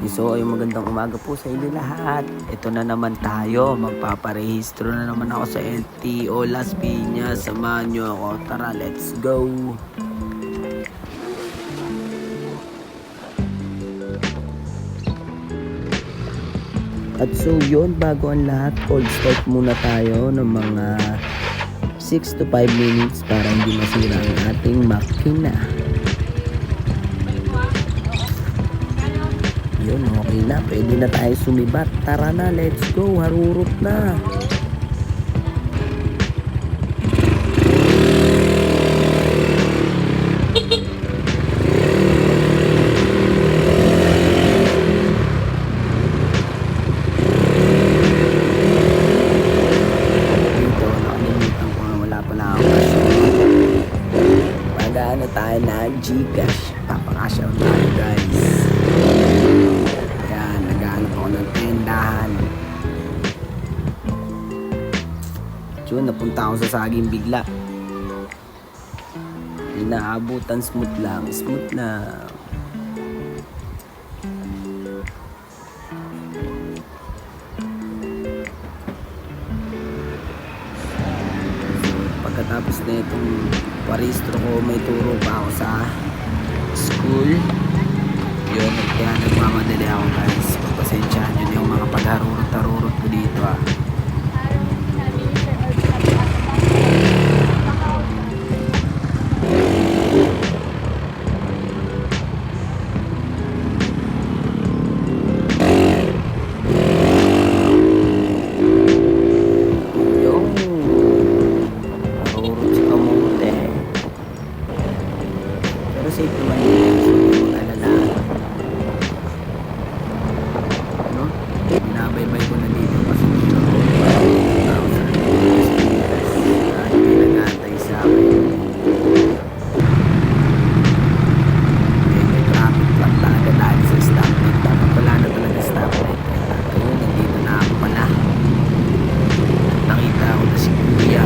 So ay magandang umaga po sa inyo lahat. Ito na naman tayo, magpaparehistro na naman ako sa LTO Las Piñas. Samahan nyo ako, tara let's go. At so yun, bago ang lahat, cold start muna tayo ng mga 6 to 5 minutes para hindi masira ang ating makina. Yun, okay na, pwede na tayo sumibat. Tara na, let's go, harurot na. Pag-ano tayo na Gcash, papakasyaw tayo guys. Ayan, naghanap ako ng tendahan. Yun, napunta ako sa saging bigla. Inaabutan, smooth lang, smooth lang. Pagkatapos na itong parehistro ko, may turo pa ako sa school. Yun, kaya nagmamadali ako guys. Pagpasensyahan nyo yung mga pagharurot-harurot ko dito ah. Safe naman yun, alala. Ano? Binabaybay ko na dito kasi hindi nag-aantay sa akin. May traffic lang talaga dahil sa stoplight. Dapat wala na talaga stoplight. Ayun, nandito na ako pala. Nakita ako na si Kuya.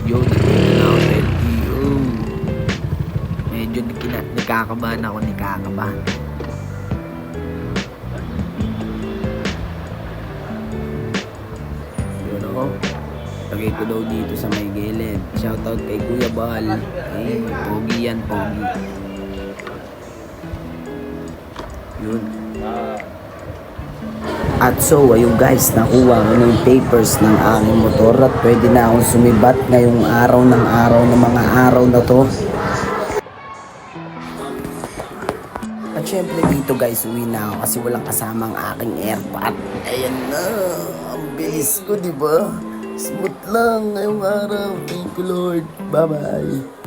Yun, nandito na ako sa LTO. Medyo nagkakabahan ako, nagkakabahan. Yun ako. Lagay ko daw dito sa may gilid. Shoutout kay Kuya Bal. Eh, pogi yan, pogi. Yun. At so, ayun guys, nakuha ko ng papers ng aking motor at pwede na akong sumibat ngayong araw ng mga araw na to. At syempre dito guys, uwi na ako kasi walang kasamang aking airpod. Ayan na, ang bilis ko diba? Smooth lang ngayong araw. Thank you Lord. Bye bye.